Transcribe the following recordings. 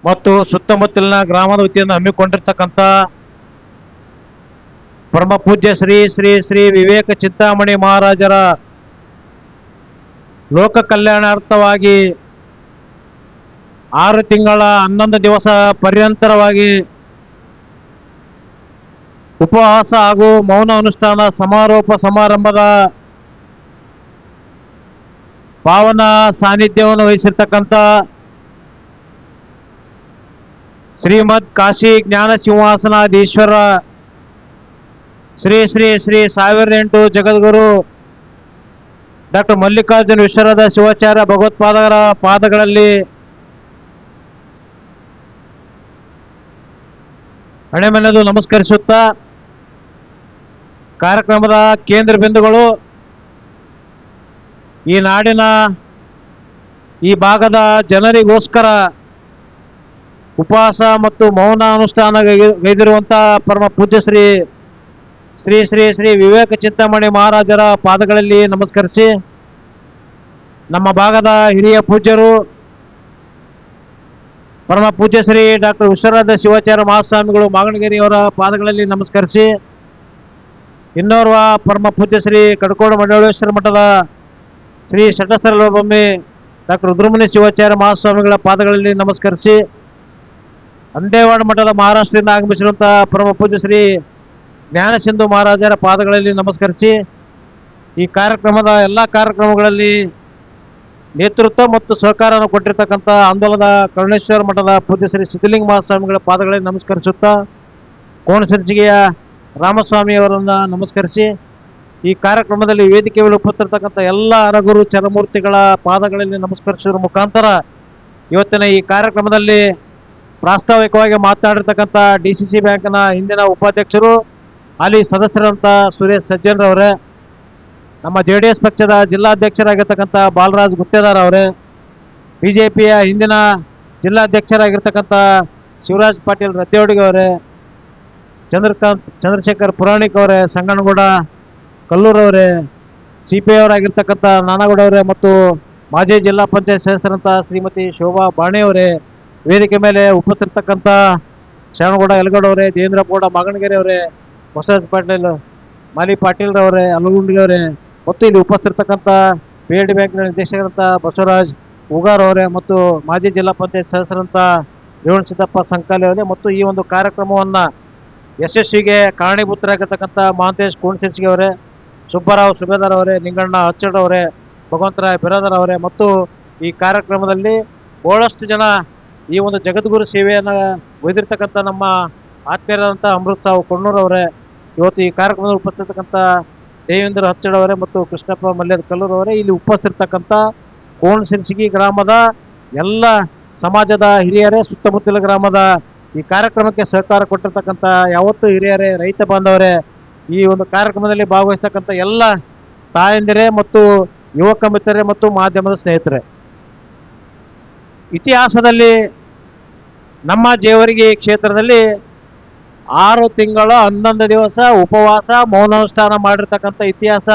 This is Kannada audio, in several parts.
ಮತ್ತು ಸುತ್ತಮುತ್ತಲಿನ ಗ್ರಾಮದ ವತಿಯಿಂದ ಹಮ್ಮಿಕೊಂಡಿರ್ತಕ್ಕಂಥ ಪರಮ ಪೂಜ್ಯ ಶ್ರೀ ಶ್ರೀ ಶ್ರೀ ವಿವೇಕ ಚಿಂತಾಮಣಿ ಮಹಾರಾಜರ ಲೋಕ ಕಲ್ಯಾಣಾರ್ಥವಾಗಿ 6 ತಿಂಗಳ 11 ದಿವಸ ಪರ್ಯಂತರವಾಗಿ ಉಪವಾಸ ಹಾಗೂ ಮೌನ ಅನುಷ್ಠಾನ ಸಮಾರೋಪ ಸಮಾರಂಭದ ಪಾವನ ಸಾನ್ನಿಧ್ಯವನ್ನು ವಹಿಸಿರ್ತಕ್ಕಂಥ ಶ್ರೀಮದ್ ಕಾಶಿ ಜ್ಞಾನ ಸಿಂಹಾಸನಾಧೀಶ್ವರ ಶ್ರೀ ಶ್ರೀ ಶ್ರೀ 1008 ಜಗದ್ಗುರು ಡಾಕ್ಟರ್ ಮಲ್ಲಿಕಾರ್ಜುನ ವಿಶ್ವನಾಥ ಶಿವಾಚಾರ್ಯ ಭಗವತ್ಪಾದರ ಪಾದಗಳಲ್ಲಿ ಹಣೆಮೆನೆದು ನಮಸ್ಕರಿಸುತ್ತಾ ಕಾರ್ಯಕ್ರಮದ ಕೇಂದ್ರ ಬಿಂದುಗಳು ಈ ನಾಡಿನ ಈ ಭಾಗದ ಜನರಿಗೋಸ್ಕರ ಉಪವಾಸ ಮತ್ತು ಮೌನ ಅನುಷ್ಠಾನ ಗೈದಿರುವಂಥ ಪರಮ ಪೂಜ್ಯ ಶ್ರೀ ಶ್ರೀ ಶ್ರೀ ಶ್ರೀ ವಿವೇಕ ಚಿಂತಾಮಣಿ ಮಹಾರಾಜರ ಪಾದಗಳಲ್ಲಿ ನಮಸ್ಕರಿಸಿ, ನಮ್ಮ ಭಾಗದ ಹಿರಿಯ ಪೂಜ್ಯರು ಪರಮ ಪೂಜ್ಯ ಶ್ರೀ ಡಾಕ್ಟರ್ ವಿಶ್ವನಾಥ ಶಿವಾಚಾರ್ಯ ಮಹಾಸ್ವಾಮಿಗಳು ಮಾಗಣಗೆರೆಯವರ ಪಾದಗಳಲ್ಲಿ ನಮಸ್ಕರಿಸಿ, ಇನ್ನೋರ್ವ ಪರಮ ಪೂಜ್ಯ ಶ್ರೀ ಕಡಕೋಡು ಮಂಡಳೇಶ್ವರ ಮಠದ ಶ್ರೀ ಶಟಸ್ಥಲೊಮ್ಮೆ ಡಾಕ್ಟರ್ ರುದ್ರಮುನಿ ಶಿವಾಚಾರ್ಯ ಮಹಾಸ್ವಾಮಿಗಳ ಪಾದಗಳಲ್ಲಿ ನಮಸ್ಕರಿಸಿ, ಅಂದೇವಾಡ ಮಠದ ಮಹಾರಾಷ್ಟ್ರದಿಂದ ಆಗಮಿಸಿರುವಂತಹ ಪರಮ ಪೂಜ್ಯ ಶ್ರೀ ಜ್ಞಾನ ಸಿಂಧು ಮಹಾರಾಜರ ಪಾದಗಳಲ್ಲಿ ನಮಸ್ಕರಿಸಿ, ಈ ಕಾರ್ಯಕ್ರಮದ ಎಲ್ಲ ಕಾರ್ಯಕ್ರಮಗಳಲ್ಲಿ ನೇತೃತ್ವ ಮತ್ತು ಸಹಕಾರವನ್ನು ಕೊಟ್ಟಿರ್ತಕ್ಕಂಥ ಆಂದೋಲನದ ಕರುಣೇಶ್ವರ ಮಠದ ಪೂಜ್ಯ ಶ್ರೀ ಸಿದ್ಧಲಿಂಗ ಮಹಾಸ್ವಾಮಿಗಳ ಪಾದಗಳಲ್ಲಿ ನಮಸ್ಕರಿಸುತ್ತಾ ಕೋಣಸಿರ್ಸಿಗೆಯ ರಾಮಸ್ವಾಮಿಯವರನ್ನು ನಮಸ್ಕರಿಸಿ, ಈ ಕಾರ್ಯಕ್ರಮದಲ್ಲಿ ವೇದಿಕೆ ಮೇಲೆ ಉಪಸ್ಥಿತರ್ತಕ್ಕಂಥ ಎಲ್ಲ ಅರಗುರು ಚರಮೂರ್ತಿಗಳ ಪಾದಗಳಲ್ಲಿ ನಮಸ್ಕರಿಸುವ ಮುಖಾಂತರ ಇವತ್ತಿನ ಈ ಕಾರ್ಯಕ್ರಮದಲ್ಲಿ ಪ್ರಾಸ್ತಾವಿಕವಾಗಿ ಮಾತನಾಡಿರ್ತಕ್ಕಂಥ DCC ಬ್ಯಾಂಕ್ನ ಹಿಂದಿನ ಉಪಾಧ್ಯಕ್ಷರು ಹಾಲಿ ಸದಸ್ಯರಂತ ಸುರೇಶ್ ಸಜ್ಜನ್ರವರೇ, ನಮ್ಮ JDS ಪಕ್ಷದ ಜಿಲ್ಲಾಧ್ಯಕ್ಷರಾಗಿರ್ತಕ್ಕಂಥ ಬಾಲರಾಜ್ ಗುತ್ತೇದಾರ್ ಅವರೇ, BJPಯ ಹಿಂದಿನ ಜಿಲ್ಲಾಧ್ಯಕ್ಷರಾಗಿರ್ತಕ್ಕಂಥ ಶಿವರಾಜ್ ಪಾಟೀಲ್ ರದ್ದೆಹೊಡಿಗೆ ಅವರೇ, ಚಂದ್ರಶೇಖರ್ ಪುರಾಣಿಕ್ ಅವರೇ, ಸಂಗನಗೌಡ ಕಲ್ಲೂರವರೇ, CPI ಅವರಾಗಿರ್ತಕ್ಕಂಥ ನಾನಗೌಡ ಅವರೇ ಮತ್ತು ಮಾಜಿ ಜಿಲ್ಲಾ ಪಂಚಾಯತ್ ಸದಸ್ಯರಂತ ಶ್ರೀಮತಿ ಶೋಭಾ ಬಾಣೆಯವರೇ, ವೇದಿಕೆ ಮೇಲೆ ಉಪಸ್ಥಿತರ್ತಕ್ಕಂಥ ಶರಣಗೌಡ ಯಲಗೌಡ ಅವರೇ, ದೇವೇಂದ್ರಗೌಡ ಮಾಗಣಗೆರೆ ಅವರೇ, ಬಸವರಾಜ್ ಪಾಟೀಲ್ ಮಾಲಿ ಪಾಟೀಲ್ರವರೇ, ಅಲಗುಂಡಿಗೆ ಅವರೇ ಮತ್ತು ಇಲ್ಲಿ ಉಪಸ್ಥಿತರ್ತಕ್ಕಂಥ PLD ಬ್ಯಾಂಕ್ನ ನಿರ್ದೇಶಕರಂತ ಬಸವರಾಜ್ ಉಗಾರ್ ಅವರೇ ಮತ್ತು ಮಾಜಿ ಜಿಲ್ಲಾ ಪಂಚಾಯತ್ ಸದಸ್ಯರಂತ ರೇವಣ ಸಿದ್ದಪ್ಪ ಸಂಕಾಲಿ ಅವರೇ ಮತ್ತು ಈ ಒಂದು ಕಾರ್ಯಕ್ರಮವನ್ನು ಯಶಸ್ವಿಗೆ ಕಾರಣೀಭೂತರಾಗಿರ್ತಕ್ಕಂಥ ಮಹಾಂತೇಶ್ ಕೋಣಸಿರ್ಸಿಗೆ ಅವರೇ, ಸುಬ್ಬರಾವ್ ಸುಬೇದಾರ್ ಅವರೇ, ನಿಂಗಣ್ಣ ಅಚ್ಚಡ್ ಅವರೇ, ಭಗವಂತರಾಯ್ ಬಿರಾದರ್ ಅವರೇ ಮತ್ತು ಈ ಕಾರ್ಯಕ್ರಮದಲ್ಲಿ ಬಹಳಷ್ಟು ಜನ ಈ ಒಂದು ಜಗದ್ಗುರು ಸೇವೆಯನ್ನು ಒಯ್ದಿರ್ತಕ್ಕಂಥ ನಮ್ಮ ಆತ್ಮೀಯರಾದಂಥ ಅಮೃತ್ ಸಾವು ಕೊಣ್ಣೂರವರೇ, ಇವತ್ತು ಈ ಕಾರ್ಯಕ್ರಮದಲ್ಲಿ ಉಪಸ್ಥಿತಕ್ಕಂಥ ದೇವೇಂದ್ರ ಹಚ್ಚಡ್ ಅವರೇ ಮತ್ತು ಕೃಷ್ಣಪ್ಪ ಮಲ್ಯದ ಕಲ್ಲೂರವರೇ, ಇಲ್ಲಿ ಉಪಸ್ಥಿತಕ್ಕಂಥ ಕೋಣಸಿರ್ಸಿಗಿ ಗ್ರಾಮದ ಎಲ್ಲ ಸಮಾಜದ ಹಿರಿಯರೇ, ಸುತ್ತಮುತ್ತಲ ಗ್ರಾಮದ ಈ ಕಾರ್ಯಕ್ರಮಕ್ಕೆ ಸಹಕಾರ ಕೊಟ್ಟಿರ್ತಕ್ಕಂಥ ಯಾವತ್ತೂ ಹಿರಿಯರೇ, ರೈತ ಬಾಂಧವರೇ, ಈ ಒಂದು ಕಾರ್ಯಕ್ರಮದಲ್ಲಿ ಭಾಗವಹಿಸ್ತಕ್ಕಂಥ ಎಲ್ಲ ತಾಯಂದಿರೇ ಮತ್ತು ಯುವಕ ಮಿತ್ರರೇ ಮತ್ತು ಮಾಧ್ಯಮದ ಸ್ನೇಹಿತರೆ, ಇತಿಹಾಸದಲ್ಲಿ ನಮ್ಮ ಜೇವರ್ಗಿ ಕ್ಷೇತ್ರದಲ್ಲಿ 6 ತಿಂಗಳ 11 ದಿವಸ ಉಪವಾಸ ಮೌನಾನುಷ್ಠಾನ ಮಾಡಿರ್ತಕ್ಕಂಥ ಇತಿಹಾಸ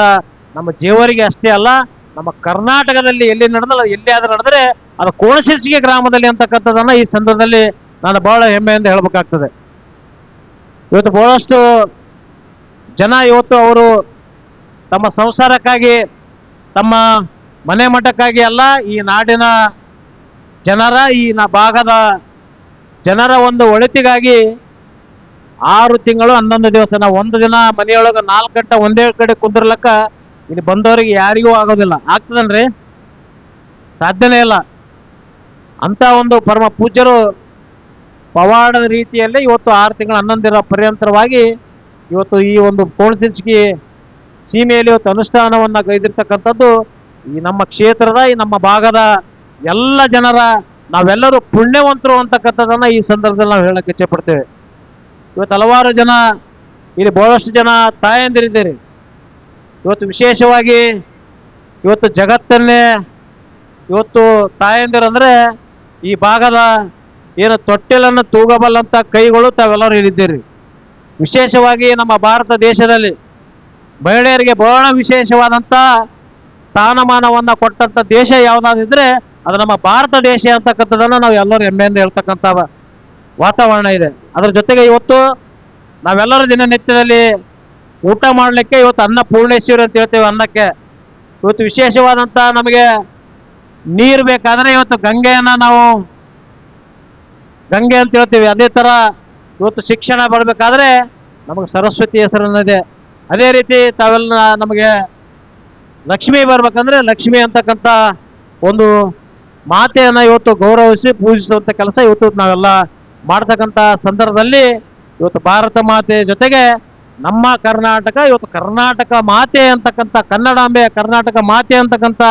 ನಮ್ಮ ಜೇವರ್ಗಿ ಅಷ್ಟೇ ಅಲ್ಲ, ನಮ್ಮ ಕರ್ನಾಟಕದಲ್ಲಿ ಎಲ್ಲಿ ನಡೆದಲ್ಲ, ಎಲ್ಲಿಯಾದ್ರೂ ನಡೆದರೆ ಅದು ಕೋಣಸಿರ್ಸಿಗೆ ಗ್ರಾಮದಲ್ಲಿ ಅಂತಕ್ಕಂಥದ್ದನ್ನು ಈ ಸಂದರ್ಭದಲ್ಲಿ ನಾನು ಬಹಳ ಹೆಮ್ಮೆಯಿಂದ ಹೇಳಬೇಕಾಗ್ತದೆ. ಇವತ್ತು ಬಹಳಷ್ಟು ಜನ ಇವತ್ತು ಅವರು ತಮ್ಮ ಸಂಸಾರಕ್ಕಾಗಿ, ತಮ್ಮ ಮನೆ ಮಠಕ್ಕಾಗಿ ಅಲ್ಲ, ಈ ನಾಡಿನ ಜನರ, ಈ ಭಾಗದ ಜನರ ಒಂದು ಒಳಿತಿಗಾಗಿ 6 ತಿಂಗಳು 11 ದಿವಸ ನಾವು ಒಂದು ದಿನ ಮನೆಯೊಳಗೆ 4 ಗಂಟೆ ಒಂದೇ ಕಡೆ ಕುಂದಿರ್ಲಕ್ಕ ಇಲ್ಲಿ ಬಂದವರಿಗೆ ಯಾರಿಗೂ ಆಗೋದಿಲ್ಲ. ಆಗ್ತದನ್ರಿ? ಸಾಧ್ಯನೇ ಇಲ್ಲ. ಅಂತ ಒಂದು ಪರಮ ಪೂಜ್ಯರು ಪವಾಡದ ರೀತಿಯಲ್ಲಿ ಇವತ್ತು 6 ತಿಂಗಳ 11 ದಿನ ಪರ್ಯಂತರವಾಗಿ ಇವತ್ತು ಈ ಒಂದು ಕೋಣಸಿರ್ಸಿಗಿ ಸೀಮೆಯಲ್ಲಿ ಇವತ್ತು ಅನುಷ್ಠಾನವನ್ನು ಗೈದಿರ್ತಕ್ಕಂಥದ್ದು ಈ ನಮ್ಮ ಕ್ಷೇತ್ರದ, ಈ ನಮ್ಮ ಭಾಗದ ಎಲ್ಲ ಜನರ, ನಾವೆಲ್ಲರೂ ಪುಣ್ಯವಂತರು ಅಂತಕ್ಕಂಥದ್ದನ್ನು ಈ ಸಂದರ್ಭದಲ್ಲಿ ನಾವು ಹೇಳಕ್ಕೆ ಇಚ್ಛೆ ಪಡ್ತೇವೆ. ಇವತ್ತು ಹಲವಾರು ಜನ ಇಲ್ಲಿ ಬಹಳಷ್ಟು ಜನ ತಾಯಂದಿರಿದ್ದೀರಿ. ಇವತ್ತು ವಿಶೇಷವಾಗಿ ಇವತ್ತು ಜಗತ್ತನ್ನೇ ಇವತ್ತು ತಾಯಂದಿರಂದರೆ ಈ ಭಾಗದ ಏನು ತೊಟ್ಟಿಲನ್ನು ತೂಗಬಲ್ಲಂಥ ಕೈಗಳು ತಾವೆಲ್ಲರೂ ಇಲ್ಲಿದ್ದೀರಿ. ವಿಶೇಷವಾಗಿ ನಮ್ಮ ಭಾರತ ದೇಶದಲ್ಲಿ ಮಹಿಳೆಯರಿಗೆ ಬಹಳ ವಿಶೇಷವಾದಂಥ ಸ್ಥಾನಮಾನವನ್ನು ಕೊಟ್ಟಂಥ ದೇಶ ಯಾವುದಾದಿದ್ರೆ ಅದು ನಮ್ಮ ಭಾರತ ದೇಶ ಅಂತಕ್ಕಂಥದ್ದನ್ನ ನಾವು ಎಲ್ಲರೂ ಹೆಮ್ಮೆಯಿಂದ ಹೇಳ್ತಕ್ಕಂಥ ವಾತಾವರಣ ಇದೆ. ಅದರ ಜೊತೆಗೆ ಇವತ್ತು ನಾವೆಲ್ಲರೂ ದಿನನಿತ್ಯದಲ್ಲಿ ಊಟ ಮಾಡಲಿಕ್ಕೆ ಇವತ್ತು ಅನ್ನ ಪೂರ್ಣೇಶ್ವರಿ ಅಂತ ಹೇಳ್ತೇವೆ. ಅನ್ನಕ್ಕೆ ಇವತ್ತು ವಿಶೇಷವಾದಂಥ ನಮಗೆ ನೀರು ಬೇಕಾದರೆ ಇವತ್ತು ಗಂಗೆಯನ್ನು ನಾವು ಗಂಗೆ ಅಂತ ಹೇಳ್ತೀವಿ. ಅದೇ ಥರ ಇವತ್ತು ಶಿಕ್ಷಣ ಬರಬೇಕಾದ್ರೆ ನಮಗೆ ಸರಸ್ವತಿ ಹೆಸರನ್ನಿದೆ. ಅದೇ ರೀತಿ ತಾವೆಲ್ಲ ನಮಗೆ ಲಕ್ಷ್ಮಿ ಬರ್ಬೇಕಂದ್ರೆ ಲಕ್ಷ್ಮಿ ಅಂತಕ್ಕಂಥ ಒಂದು ಮಾತೆಯನ್ನು ಇವತ್ತು ಗೌರವಿಸಿ ಪೂಜಿಸುವಂಥ ಕೆಲಸ ಇವತ್ತು ನಾವೆಲ್ಲ ಮಾಡ್ತಕ್ಕಂಥ ಸಂದರ್ಭದಲ್ಲಿ ಇವತ್ತು ಭಾರತ ಮಾತೆ ಜೊತೆಗೆ ನಮ್ಮ ಕರ್ನಾಟಕ ಇವತ್ತು ಕರ್ನಾಟಕ ಮಾತೆ ಅಂತಕ್ಕಂಥ ಕನ್ನಡಾಂಬೆ ಕರ್ನಾಟಕ ಮಾತೆ ಅಂತಕ್ಕಂಥ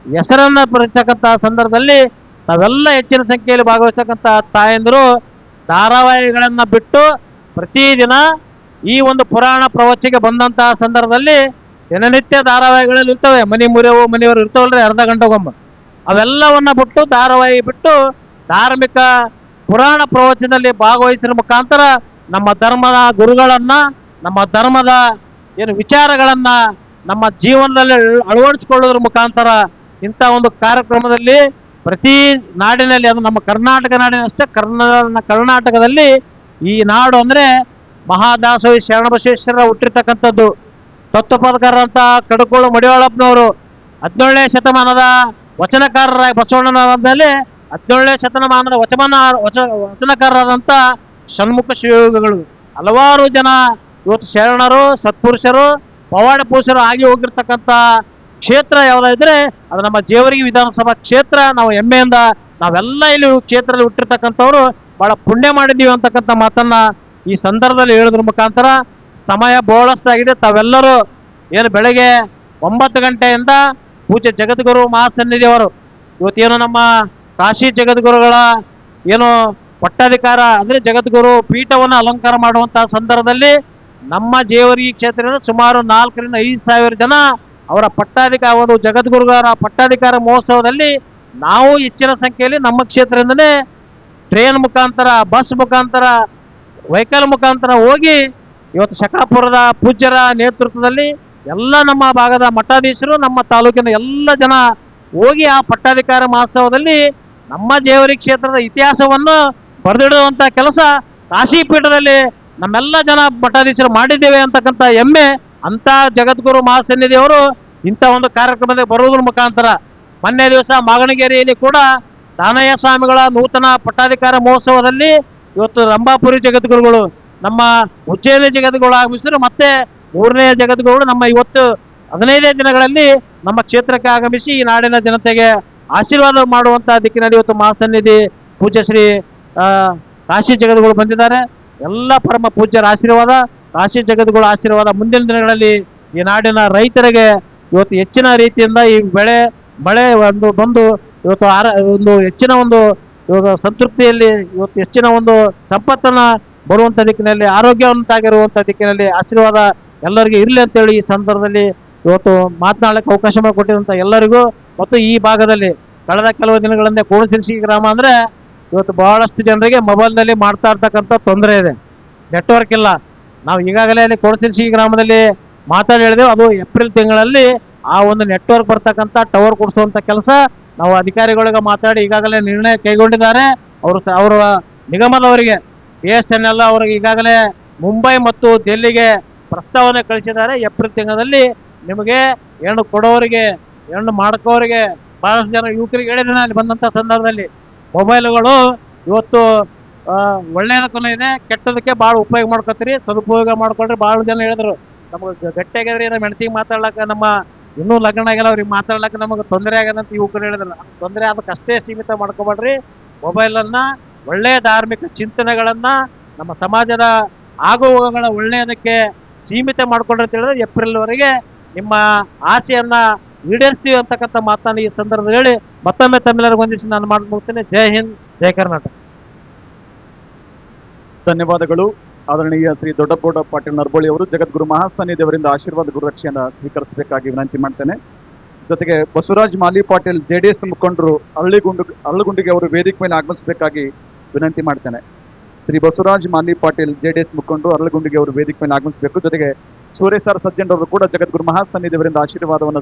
ಹೆಸರನ್ನು ಬರೆಸ್ತಕ್ಕಂಥ ಸಂದರ್ಭದಲ್ಲಿ ನಾವೆಲ್ಲ ಹೆಚ್ಚಿನ ಸಂಖ್ಯೆಯಲ್ಲಿ ಭಾಗವಹಿಸ್ತಕ್ಕಂಥ ತಾಯಂದಿರು ಧಾರಾವಾಹಿಗಳನ್ನು ಬಿಟ್ಟು ಪ್ರತಿದಿನ ಈ ಒಂದು ಪುರಾಣ ಪ್ರವಚನಕ್ಕೆ ಬಂದಂತಹ ಸಂದರ್ಭದಲ್ಲಿ ದಿನನಿತ್ಯ ಧಾರಾವಾಹಿಗಳಲ್ಲಿ ಇರ್ತವೆ. ಮನಿ ಮುರಿಯವು ಮನೆಯವರು ಇರ್ತವಲ್ರಿ ಅರ್ಧ ಗಂಟೆಗೊಮ್ಮೆ. ಅವೆಲ್ಲವನ್ನ ಬಿಟ್ಟು ಧಾರಾವಾಹಿ ಬಿಟ್ಟು ಧಾರ್ಮಿಕ ಪುರಾಣ ಪ್ರವಚನದಲ್ಲಿ ಭಾಗವಹಿಸಿದ ಮುಖಾಂತರ ನಮ್ಮ ಧರ್ಮದ ಗುರುಗಳನ್ನ ನಮ್ಮ ಧರ್ಮದ ಏನು ವಿಚಾರಗಳನ್ನ ನಮ್ಮ ಜೀವನದಲ್ಲಿ ಅಳವಡಿಸಿಕೊಳ್ಳೋದ್ರ ಮುಖಾಂತರ ಇಂಥ ಒಂದು ಕಾರ್ಯಕ್ರಮದಲ್ಲಿ ಪ್ರತಿ ನಾಡಿನಲ್ಲಿ, ಅದು ನಮ್ಮ ಕರ್ನಾಟಕ ನಾಡಿನಷ್ಟೇ ಕರ್ನಾಟಕದಲ್ಲಿ ಈ ನಾಡು ಅಂದರೆ ಮಹಾದಾಸೋಹಿ ಶರಣಬಸವೇಶ್ವರ ಹುಟ್ಟಿರ್ತಕ್ಕಂಥದ್ದು. ತತ್ವಪದಕಾರರಂತ ಕಡಕೋಳು ಮಡಿವಾಳಪ್ಪನವರು 17ನೇ ಶತಮಾನದ ವಚನಕಾರರಾಗಿ ಬಸವಣ್ಣನಲ್ಲಿ 17ನೇ ಶತಮಾನದ ವಚನಕಾರರಾದಂಥ ಷಣ್ಮುಖ ಶಿವಯೋಗಿಗಳು ಹಲವಾರು ಜನ ಇವತ್ತು ಶರಣರು ಸತ್ಪುರುಷರು ಪವಾಡ ಪುರುಷರು ಆಗಿ ಹೋಗಿರ್ತಕ್ಕಂಥ ಕ್ಷೇತ್ರ ಯಾವುದಾದ್ರೆ ಅದು ನಮ್ಮ ಜೇವರ್ಗಿ ವಿಧಾನಸಭಾ ಕ್ಷೇತ್ರ. ನಾವು ಹೆಮ್ಮೆಯಿಂದ ನಾವೆಲ್ಲ ಇಲ್ಲಿ ಕ್ಷೇತ್ರದಲ್ಲಿ ಹುಟ್ಟಿರ್ತಕ್ಕಂಥವ್ರು ಬಹಳ ಪುಣ್ಯ ಮಾಡಿದ್ದೀವಿ ಅಂತಕ್ಕಂಥ ಮಾತನ್ನ ಈ ಸಂದರ್ಭದಲ್ಲಿ ಹೇಳೋದ್ರ ಮುಖಾಂತರ ಸಮಯ ಬಹಳಷ್ಟಾಗಿದೆ. ತಾವೆಲ್ಲರೂ ಏನು ಬೆಳಗ್ಗೆ 9 ಗಂಟೆಯಿಂದ ಪೂಜ್ಯ ಜಗದ್ಗುರು ಮಹಾಸನ್ನಿಧಿಯವರು ಇವತ್ತೇನು ನಮ್ಮ ಕಾಶಿ ಜಗದ್ಗುರುಗಳ ಏನು ಪಟ್ಟಾಧಿಕಾರ ಅಂದರೆ ಜಗದ್ಗುರು ಪೀಠವನ್ನು ಅಲಂಕಾರ ಮಾಡುವಂತಹ ಸಂದರ್ಭದಲ್ಲಿ ನಮ್ಮ ಜೇವರ್ಗಿ ಕ್ಷೇತ್ರದ ಸುಮಾರು 4 ರಿಂದ 5 ಸಾವಿರ ಜನ ಅವರ ಪಟ್ಟಾಧಿಕಾರ ಒಂದು ಜಗದ್ಗುರುಗಳ ಪಟ್ಟಾಧಿಕಾರ ಮಹೋತ್ಸವದಲ್ಲಿ ನಾವು ಹೆಚ್ಚಿನ ಸಂಖ್ಯೆಯಲ್ಲಿ ನಮ್ಮ ಕ್ಷೇತ್ರದಿಂದಲೇ ಟ್ರೈನ್ ಮುಖಾಂತರ ಬಸ್ ಮುಖಾಂತರ ವೆಹಿಕಲ್ ಮುಖಾಂತರ ಹೋಗಿ ಇವತ್ತು ಶಕಾಪುರದ ಪೂಜ್ಯರ ನೇತೃತ್ವದಲ್ಲಿ ಎಲ್ಲ ನಮ್ಮ ಭಾಗದ ಮಠಾಧೀಶರು ನಮ್ಮ ತಾಲೂಕಿನ ಎಲ್ಲ ಜನ ಹೋಗಿ ಆ ಪಟ್ಟಾಧಿಕಾರ ಮಹೋತ್ಸವದಲ್ಲಿ ನಮ್ಮ ಜೇವರ್ಗಿ ಕ್ಷೇತ್ರದ ಇತಿಹಾಸವನ್ನು ಬರೆದಿಡುವಂಥ ಕೆಲಸ ಕಾಶಿ ಪೀಠದಲ್ಲಿ ನಮ್ಮೆಲ್ಲ ಜನ ಮಠಾಧೀಶರು ಮಾಡಿದ್ದೇವೆ ಅಂತಕ್ಕಂಥ ಹೆಮ್ಮೆ ಅಂತ ಜಗದ್ಗುರು ಮಹಾಸನ್ನಿಧಿಯವರು ಇಂಥ ಒಂದು ಕಾರ್ಯಕ್ರಮದಲ್ಲಿ ಬರುವುದರ ಮುಖಾಂತರ ಮೊನ್ನೆ ದಿವಸ ಮಾಗಣಗೆರೆಯಲ್ಲಿ ಕೂಡ ದಾನಯ್ಯ ಸ್ವಾಮಿಗಳ ನೂತನ ಪಟ್ಟಾಧಿಕಾರ ಮಹೋತ್ಸವದಲ್ಲಿ ಇವತ್ತು ರಂಭಾಪುರಿ ಜಗದ್ಗುರುಗಳು ನಮ್ಮ ಉಜ್ಜಯಿನಿ ಜಗದ್ಗುರು ಆಗಮಿಸಿದ್ರು. ಮತ್ತೆ 3ನೇ ಜಗದ್ಗುರು ನಮ್ಮ ಇವತ್ತು 15 ದಿನಗಳಲ್ಲಿ ನಮ್ಮ ಕ್ಷೇತ್ರಕ್ಕೆ ಆಗಮಿಸಿ ಈ ನಾಡಿನ ಜನತೆಗೆ ಆಶೀರ್ವಾದ ಮಾಡುವಂತಹ ದಿಕ್ಕಿನಲ್ಲಿ ಇವತ್ತು ಮಹಾಸನ್ನಿಧಿ ಪೂಜ್ಯ ಶ್ರೀ ಕಾಶಿ ಜಗದ್ಗುರು ಬಂದಿದ್ದಾರೆ. ಎಲ್ಲ ಪರಮ ಪೂಜ್ಯರ ಆಶೀರ್ವಾದ, ಕಾಶಿ ಜಗದ್ಗುರು ಆಶೀರ್ವಾದ ಮುಂದಿನ ದಿನಗಳಲ್ಲಿ ಈ ನಾಡಿನ ರೈತರಿಗೆ ಇವತ್ತು ಹೆಚ್ಚಿನ ರೀತಿಯಿಂದ ಈ ಮಳೆ ಒಂದು ಬಂದು ಇವತ್ತು ಒಂದು ಹೆಚ್ಚಿನ ಒಂದು ಸಂತೃಪ್ತಿಯಲ್ಲಿ ಇವತ್ತು ಹೆಚ್ಚಿನ ಒಂದು ಸಂಪತ್ತನ್ನ ಬರುವಂಥ ದಿಕ್ಕಿನಲ್ಲಿ ಆರೋಗ್ಯವಂತಾಗಿರುವಂಥ ದಿಕ್ಕಿನಲ್ಲಿ ಆಶೀರ್ವಾದ ಎಲ್ಲರಿಗೂ ಇರಲಿ ಅಂತೇಳಿ ಈ ಸಂದರ್ಭದಲ್ಲಿ ಇವತ್ತು ಮಾತನಾಡಲಿಕ್ಕೆ ಅವಕಾಶ ಮಾಡಿಕೊಟ್ಟಿರುವಂಥ ಎಲ್ಲರಿಗೂ ಮತ್ತು ಈ ಭಾಗದಲ್ಲಿ ಕಳೆದ ಕೆಲವು ದಿನಗಳಿಂದ ಕೋಣಸಿರ್ಸಿ ಗ್ರಾಮ ಅಂದರೆ ಇವತ್ತು ಬಹಳಷ್ಟು ಜನರಿಗೆ ಮೊಬೈಲ್ನಲ್ಲಿ ಮಾಡ್ತಾ ಇರ್ತಕ್ಕಂಥ ತೊಂದರೆ ಇದೆ, ನೆಟ್ವರ್ಕ್ ಇಲ್ಲ. ನಾವು ಈಗಾಗಲೇ ಅಲ್ಲಿ ಕೋಣಸಿರ್ಸಿ ಗ್ರಾಮದಲ್ಲಿ ಮಾತಾಡಿ ಹೇಳಿದೆವು. ಅದು ಏಪ್ರಿಲ್ ತಿಂಗಳಲ್ಲಿ ಆ ಒಂದು ನೆಟ್ವರ್ಕ್ ಬರ್ತಕ್ಕಂಥ ಟವರ್ ಕೊಡಿಸುವಂಥ ಕೆಲಸ ನಾವು ಅಧಿಕಾರಿಗಳಿಗೆ ಮಾತಾಡಿ ಈಗಾಗಲೇ ನಿರ್ಣಯ ಕೈಗೊಂಡಿದ್ದಾರೆ. ಅವರ ನಿಗಮದವರಿಗೆ BSNL ಅವರಿಗೆ ಈಗಾಗಲೇ ಮುಂಬೈ ಮತ್ತು ದೆಹಲಿಗೆ ಪ್ರಸ್ತಾವನೆ ಕಳಿಸಿದ್ದಾರೆ. ಏಪ್ರಿಲ್ ತಿಂಗಳಲ್ಲಿ ನಿಮಗೆ ಹೆಣ್ಣು ಕೊಡೋರಿಗೆ ಹೆಣ್ಣು ಮಾಡ್ಕೋರಿಗೆ ಬಹಳಷ್ಟು ಜನ ಯುವಕರಿಗೆ ಹೇಳಿದ್ರೆ ಅಲ್ಲಿ ಬಂದಂಥ ಸಂದರ್ಭದಲ್ಲಿ ಮೊಬೈಲ್ಗಳು ಇವತ್ತು ಒಳ್ಳೆಯದಕ್ಕೂ ಇದೆ, ಕೆಟ್ಟದಕ್ಕೆ ಭಾಳ ಉಪಯೋಗ ಮಾಡ್ಕೊತೀರಿ, ಸದುಪಯೋಗ ಮಾಡ್ಕೊಂಡ್ರೆ ಭಾಳ ಜನ ಹೇಳಿದ್ರು ನಮಗೆ ಗಟ್ಟಿಯಾಗಿದ್ರೆ ನಮ್ಮ ಹೆಣ್ತಿಗೆ ಮಾತಾಡ್ಲಕ್ಕ, ನಮ್ಮ ಇನ್ನೂ ಲಗ್ನ ಆಗಿಲ್ಲ ಅವ್ರಿಗೆ ಮಾತಾಡ್ಲಕ್ಕ ನಮಗೆ ತೊಂದರೆ ಆಗ್ಯದಂತ ಯುವಕರು ಹೇಳಿದ್ರು. ತೊಂದರೆ ಅದಕ್ಕಷ್ಟೇ ಸೀಮಿತ ಮಾಡ್ಕೊಬೇಡ್ರಿ. ಮೊಬೈಲನ್ನು ಒಳ್ಳೆಯ ಧಾರ್ಮಿಕ ಚಿಂತನೆಗಳನ್ನು ನಮ್ಮ ಸಮಾಜದ ಆಗುವಗಳ ಒಳ್ಳೆಯದಕ್ಕೆ ಸೀಮಿತ ಮಾಡ್ಕೊಂಡ್ರೆ ಅಂತ ಹೇಳಿದ್ರೆ ಏಪ್ರಿಲ್ವರೆಗೆ ನಿಮ್ಮ ಆಸೆಯನ್ನು ಈಡೇರಿಸ್ತೀವಿ ಅಂತಕ್ಕಂಥ ಮಾತನ್ನು ಈ ಸಂದರ್ಭದಲ್ಲಿ ಹೇಳಿ ಮತ್ತೊಮ್ಮೆ ತಮ್ಮೆಲ್ಲರಿಗೂ ವಂದಿಸಿ ನಾನು ಮಾಡ್ಕೊಳ್ತೇನೆ. ಜೈ ಹಿಂದ್, ಜೈ ಕರ್ನಾಟಕ. ಧನ್ಯವಾದಗಳು. ಆದರಣೀಯ ಶ್ರೀ ದೊಡ್ಡಗೌಡ ಪಾಟೀಲ್ ನರಬೋಳಿ ಅವರು ಜಗದ್ಗುರು ಮಹಾಸನ್ನಿಧಿಯವರಿಂದ ಆಶೀರ್ವಾದ ಗುರುರಕ್ಷೆಯನ್ನು ಸ್ವೀಕರಿಸಬೇಕಾಗಿ ವಿನಂತಿ ಮಾಡ್ತೇನೆ. ಜೊತೆಗೆ ಬಸವರಾಜ್ ಮಾಲಿ ಪಾಟೀಲ್ JDS ಮುಖಂಡರು ಅರಳಗುಂಡಿಗೆ ಅವರು ವೇದಿಕೆ ಮೇಲೆ ಆಗಮಿಸಬೇಕಾಗಿ ವಿನಂತಿ ಮಾಡ್ತೇನೆ. ಶ್ರೀ ಬಸವರಾಜ್ ಮಾಲಿ ಪಾಟೀಲ್ JDS ಮುಖಂಡರು ಅರಳಗುಂಡಿಗೆ ಅವರು ವೇದಿಕೆ ಮೇಲೆ ಆಗಮಿಸಬೇಕು. ಜೊತೆಗೆ ಸೂರ್ಯ ಸರ್ ಸಜ್ಜನ್ ಅವರು ಕೂಡ ಜಗದ್ಗುರು ಮಹಾಸನ್ನಿಧಿಯವರಿಂದ ಆಶೀರ್ವಾದವನ್ನು